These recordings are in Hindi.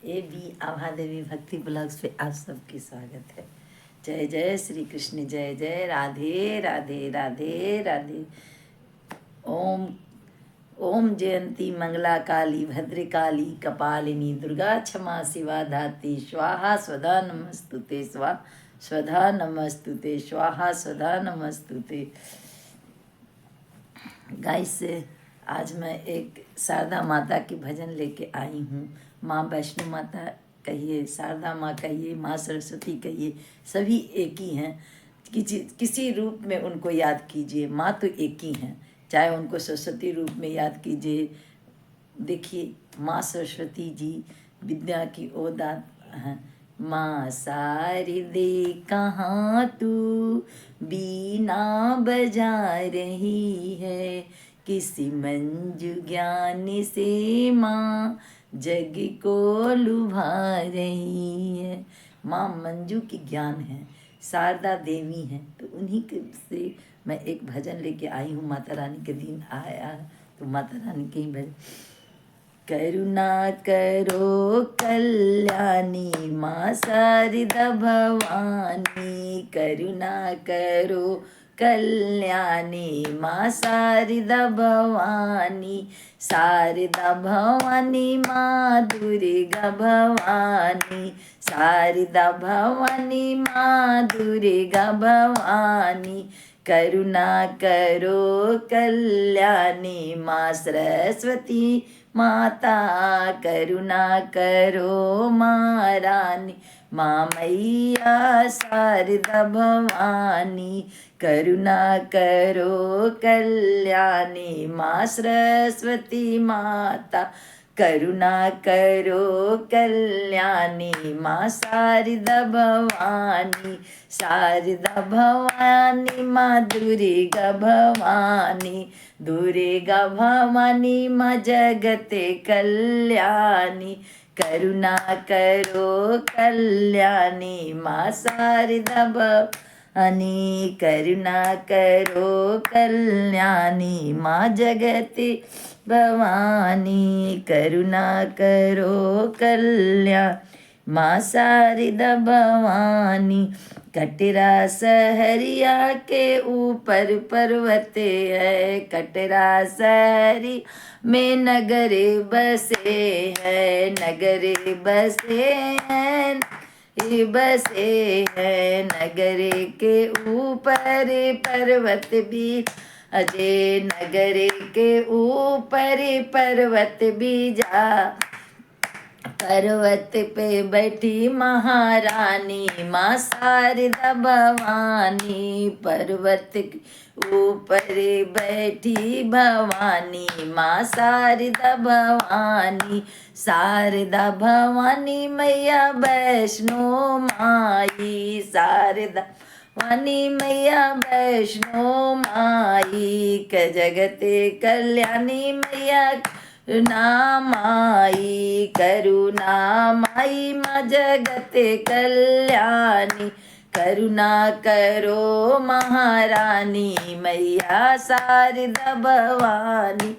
ए बी आभा देवी भक्ति ब्लॉग्स पे आप सबकी स्वागत है। जय जय श्री कृष्ण, जय जय राधे राधे राधे राधे। ओम ओम जयंती मंगला काली भद्रकाली कपालिनी दुर्गा क्षमा शिवा धात्री स्वाहा स्वधा नमस्तुते स्वाहा स्वधा नमस्तुते स्वाहा स्वधा नमस्तुते। गाइस, आज मैं एक शारदा माता की भजन लेके आई हूँ। माँ वैष्णो माता कहिए, शारदा माँ कहिए, माँ सरस्वती कहिए, सभी एक ही हैं। किसी रूप में उनको याद कीजिए, माँ तो एक ही हैं। चाहे उनको सरस्वती रूप में याद कीजिए। देखिए, माँ सरस्वती जी विद्या की ओ दात हैं। माँ शारदे कहाँ तू बीना बजा रही है, किसी मंजू ज्ञान से माँ जग को लुभा रही है। माँ मंजू की ज्ञान है, शारदा देवी हैं, तो उन्हीं के से मैं एक भजन लेके आई हूँ। माता रानी के दिन आया तो माता रानी के ही भजन। करुणा करो कल्याणी माँ शारदा भवानी, करुणा करो कल्याणी माँ शारदा भवानी, शारदा भवानी माँ दुर्गा भवानी, शारदा भवानी माँ दुर्गा भवानी, करुणा करो कल्याणी माँ सरस्वती माता, करुणा करो माँ रानी माँ मैया शारदा भवानी, करुणा करो कल्याणी माँ सरस्वती माता, करुणा करो कल्याणी माँ शारदा भवानी, शारदा भवानी माँ दुर्गा भवानी, दुर्गा भवानी माँ जगते कल्याणी, करुणा करो कल्याणी माँ शारदा भवानी, करुणा करो कल्याणी माँ जगते भवानी, करुणा करो कल्याण माँ शारदा भवानी। कटरा सहरिया के ऊपर पर्वत है, कटरा सहरी में नगरे बसे है, नगरे बसे हैं, बसे है नगरे के ऊपर पर्वत भी, अजय नगरे के ऊपर पर्वत भी जा, पर्वत पे बैठी महारानी माँ शारदा भवानी, पर्वत के ऊपर बैठी भवानी माँ शारदा भवानी, शारदा भवानी मैया वैष्णो माई, शारदा वानी मैया वैष्णो माई, क जगते कल्याणी मैया करुणा माई, करुणा माई माँ जगते कल्याणी, करुणा करो महारानी मैया शारदा भवानी,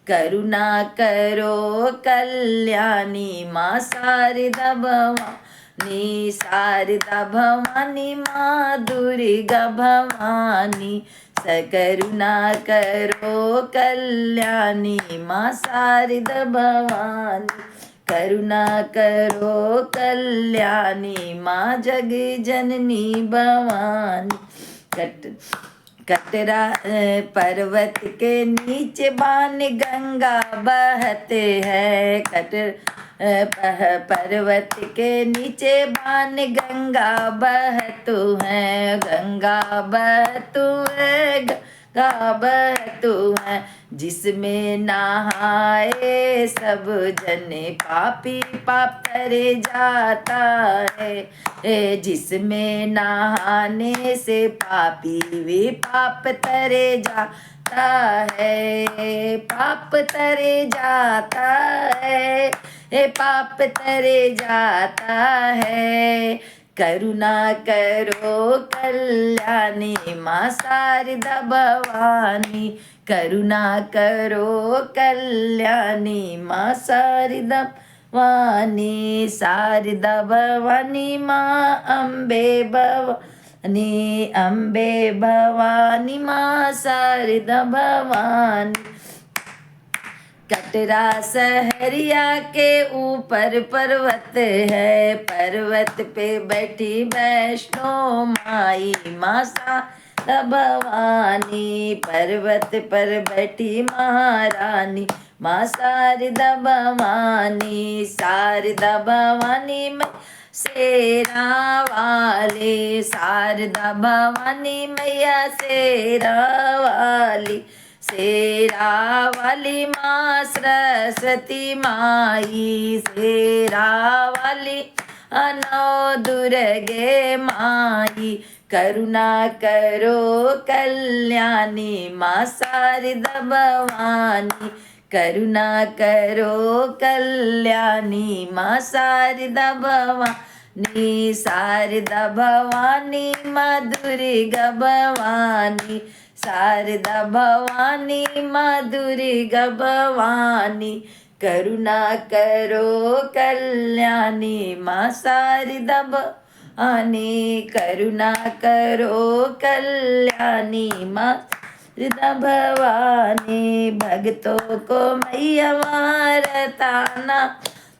करुणा करो कल्याणी माँ शारदा भवानी, शारदा भवानी माँ दुर्गा भवानी, सकरुणा करो कल्याणी माँ शारदा भवानी, करुणा करो कल्याणी माँ जग जननी भवानी। कटरा पर्वत के नीचे बाण गंगा बहते हैं, पर्वत के नीचे बाण गंगा बहतु है, गंगा बहतु है, गंगा बहतु है, जिसमें नहाए सब जने पापी पाप तरे जाता है, जिसमें नहाने से पापी वे पाप तरे जाता है, पाप तरे जाता है, पाप तरे जाता है, करुणा करो कल्याणी माँ शारदा भवानी, करुणा करो कल्याणी माँ शारदा वाणी शारदा भवानी माँ अम्बे भवानी, अम्बे भवानी माँ शारदा भवानी। कटरा सहरिया के ऊपर पर्वत है, पर्वत पे बैठी वैष्णो माई माँ शारदा भवानी। पर्वत पर बैठी महारानी माँ शारदा भवानी। शारदा भवानी में शेरा वाली, शारदा भवानी मैया शेरा वाली। शेरा वाली माँ सरस्वती माई, शेरा वाली नौ दुर्गे माई। करुणा करो कल्याणी माँ शारदा भवानी, करुणा करो कल्याणी माँ शारदा भवानी। शारदा भवानी माँ दुर्गा भवानी, शारदा भवानी माँ दुर्गा भवानी। करुणा करो कल्याणी माँ शारदा भवानी, करुणा करो कल्याणी माँ शारदा भवानी। भक्तों को मैया रहताना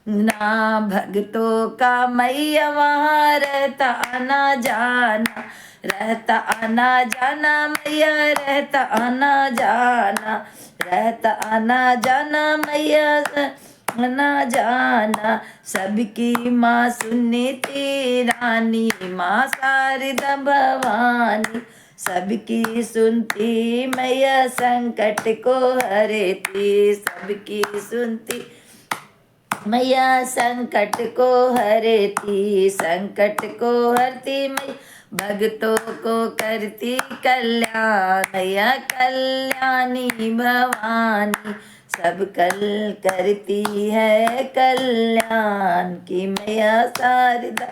ना, भक्तों का मैया वहाँ रहता आना जाना, रहता आना जाना मैया रहता आना जाना, रहता आना जाना मैया आना जाना। सबकी माँ सुनती रानी माँ शारदा भवानी, सबकी सुनती मैया संकट को हरती, सबकी सुनती मैया संकट को हरती, संकट को हरती मैया भक्तों को करती कल्याण। मैया कल्याणी भवानी सब कल करती है कल्याण की मैया शारदा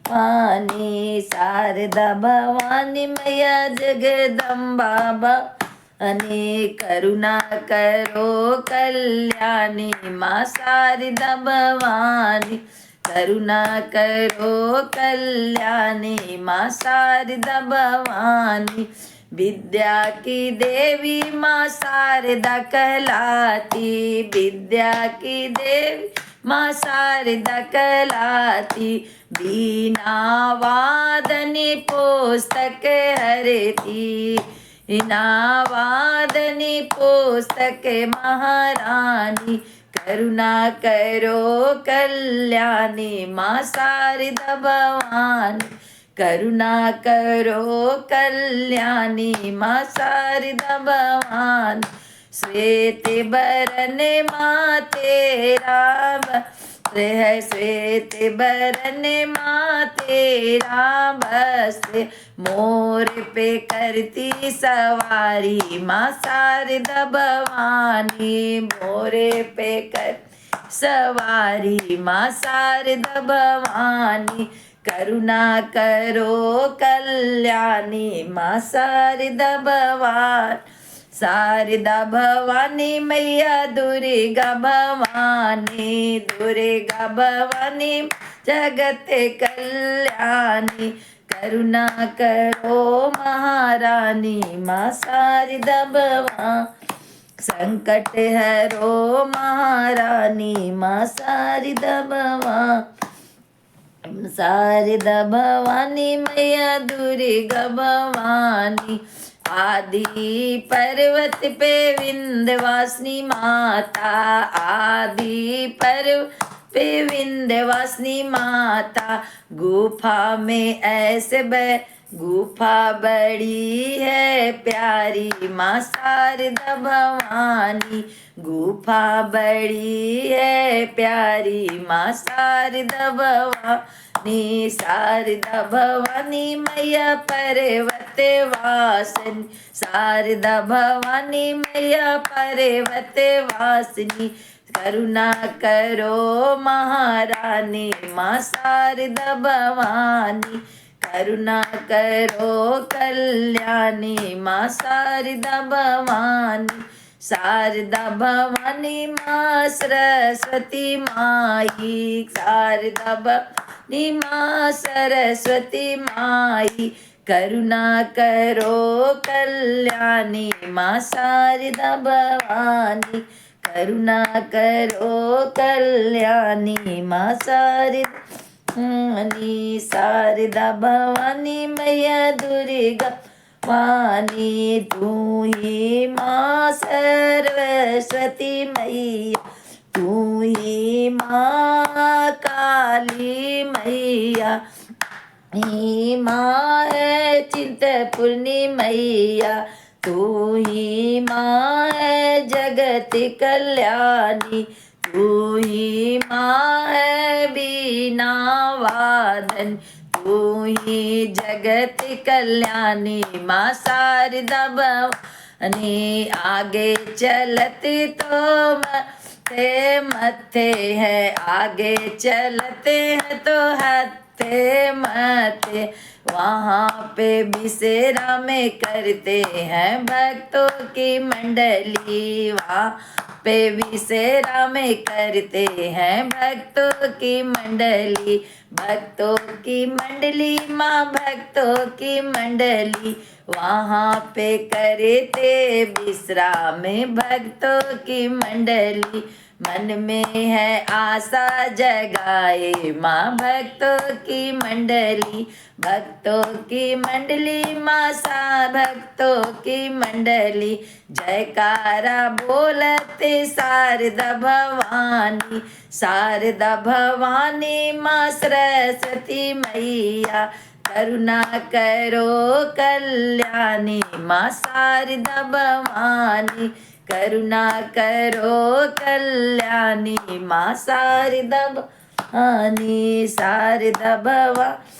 भवानी। शारदा भवानी मैया जगदम्बा भवानी, करुणा करो कल्याणी माँ शारदा भवानी, करुणा करो कल्याणी माँ शारदा भवानी। विद्या की देवी माँ शारदा कहलाती, विद्या की देवी माँ शारदा कहलाती। बीना वादनी पुस्तक हरती, बीना वादनी पुस्तक महारानी। करुणा करो कल्याणी माँ शारदा भवानी, करुणा करो कल्याणी माँ शारदा भवानी। श्वेत बरन माँ तेरा वस्त्र है, श्वेत बरन माँ तेरा वस्त्र। मोर पे करती सवारी माँ शारदा भवानी, मोरे पे कर सवारी माँ शारदा भवानी। करुणा करो कल्याणी माँ शारदा भवानी। शारदा भवानी मैया दुर्गा भवानी, दुर्गा भवानी जगत कल्याणी। करुणा करो महारानी माँ शारदा भवानी, संकट हरो महारानी माँ शारदा भवानी। शारदा भवानी मैया दुर्गा भवानी। आदि पर्वत पे विंध्यवासिनी माता, आदि पर्वत पे विंध्यवासिनी माता। गुफा में ऐसे गुफा बड़ी है प्यारी माँ शारदा भवानी, गुफा बड़ी है प्यारी माँ शारदा भवानी। शारदा भवानी मैया पर्वत वासिनी, शारदा भवानी मैया पर्वत वासिनी। करुणा करो महारानी माँ शारदा भवानी, करुणा करो कल्याणी माँ शारदा भवानी। शारदा भवानी माँ सरस्वती माई, शारदा भवानी माँ सरस्वती माई, करुणा करो कल्याणी माँ शारदा भवानी, करुणा करो कल्याणी माँ शारदा भवानी, शारदा भवानी मैया दुर्गा वाणी, तू ही माँ सरस्वती मैया, तू ही माँ काली मैया, ही माँ है चिंतपूर्णी मैया, तू ही माँ है जगत कल्याणी, तू ही माँ है बीना वादन, तू ही जगत कल्याणी माँ शारदा भवानी, आगे चलते तो मथे मथे है, आगे चलते हैं तो हथे मथे, वहाँ पे बिसेरा में करते हैं भक्तों की मंडली, वहाँ पे बिसेरा में करते हैं भक्तों की मंडली, भक्तों की मंडली माँ भक्तों की मंडली, वहाँ पे करते विश्राम में भक्तों की मंडली, मन में है आशा जगाए माँ भक्तों की मंडली, भक्तों की मंडली माँ सा भक्तों की मंडली, जयकारा बोलते शारदा भवानी, शारदा भवानी माँ सरस्वती मैया, करुणा करो कल्याणी माँ शारदा भवानी, करुणा करो कल्याणी माँ शारदा भवानी, शारदा भवानी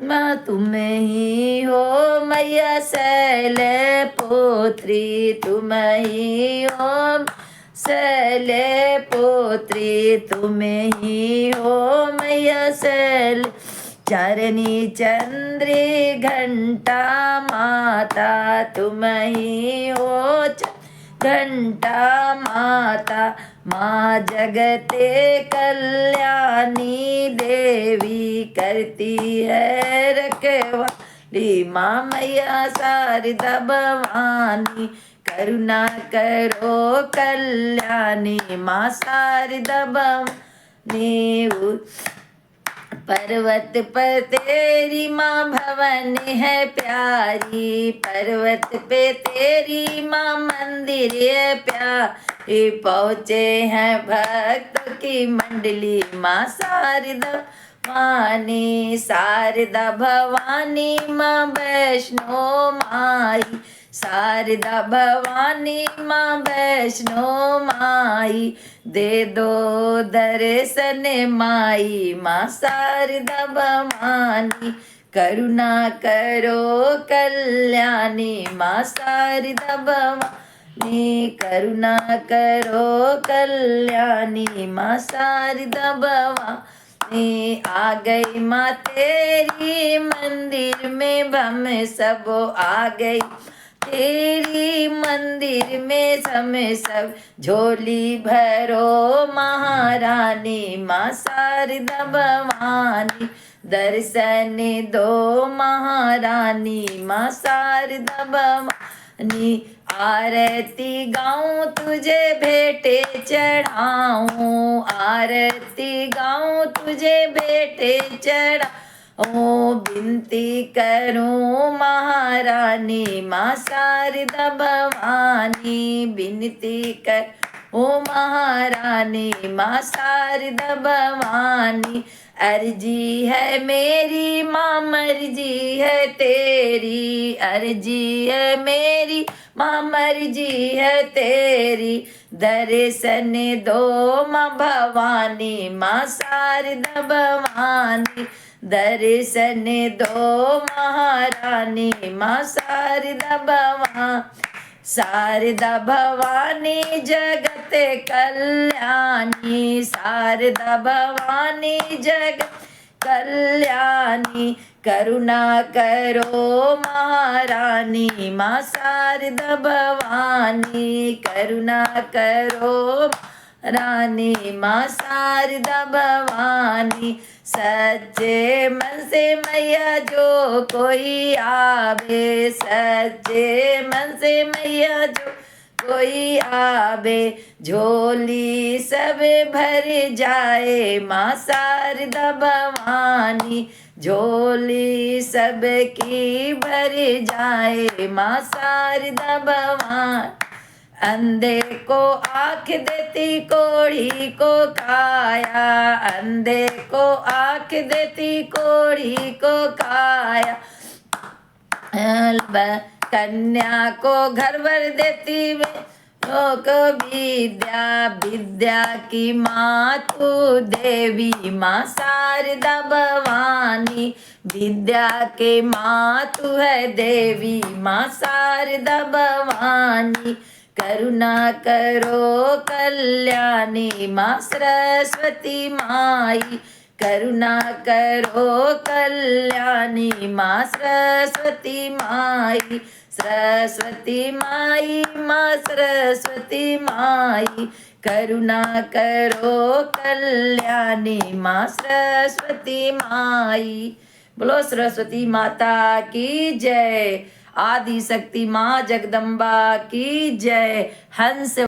माँ तुम ही हो मैया शैल पुत्री, तुम ही हो शैल पुत्री, तुम ही हो मैया शैल, चरणी चंद्री घंटा माता, तुम ही हो घंटा माता, माँ जगते कल्याणी देवी, करती है रखवाली माँ मैया शारदा भवानी, करुणा करो कल्याणी माँ शारदा भवानी, पर्वत पर तेरी माँ भवन है प्यारी, पर्वत पे तेरी माँ मंदिर है प्यारी, पहुँचे हैं भक्तों की मंडली माँ शारदा भवानी, शारदा भवानी माँ वैष्णो माई, शारदा भवानी माँ वैष्णो माई, दे दो दर्शन माई माँ शारदा भवानी, करुणा करो कल्याणी माँ शारदा भवानी, करुणा करो कल्याणी माँ शारदा भवानी, आ गई माँ तेरी मंदिर में हम सब आ गई तेरी मंदिर में समय सब, झोली भरो महारानी माँ शारदा भवानी, दर्शन दो महारानी माँ शारदा भवानी, आरती गाऊं तुझे भेंटे चढ़ाऊं, आरती गाऊं तुझे भेंटे चढ़ाऊं, ओ विनती करूं महारानी माँ शारदा भवानी, विनती कर ओ महारानी माँ शारदा भवानी, अर्जी है मेरी माँ मर्जी है तेरी, अर्जी है मेरी माँ मर्जी है तेरी, दर्शन दो माँ भवानी माँ शारदा भवानी, दर्शन दो महारानी माँ शारदा भवानी, शारदा भवानी जगत कल्याणी, शारदा भवानी जगत कल्याणी, करुणा करो महारानी, माँ शारदा भवानी, करुणा करो रानी, माँ शारदा भवानी। सच्चे मन से मैया जो कोई आवे, सच्चे मन से मैया जो कोई आवे, झोली सब भर जाए, माँ शारदा भवानी, झोली सबकी भर जाए, माँ शारदा भवानी। अंधे को आँख देती, कोढ़ी को काया, अंधे को आँख देती, कोढ़ी को काया, कन्या को घर भर देती, लोक विद्या, विद्या की माँ तू देवी, माँ शारदा भवानी, विद्या के माँ तू है देवी, माँ शारदा भवानी। करुणा करो कल्याणी, माँ सरस्वती माई, करुणा करो कल्याणी, माँ सरस्वती माई, सरस्वती माई, माँ सरस्वती माई, करुणा करो कल्याणी, माँ सरस्वती माई। बोलो सरस्वती माता की जय। आदि शक्ति माँ जगदम्बा की जय। हंस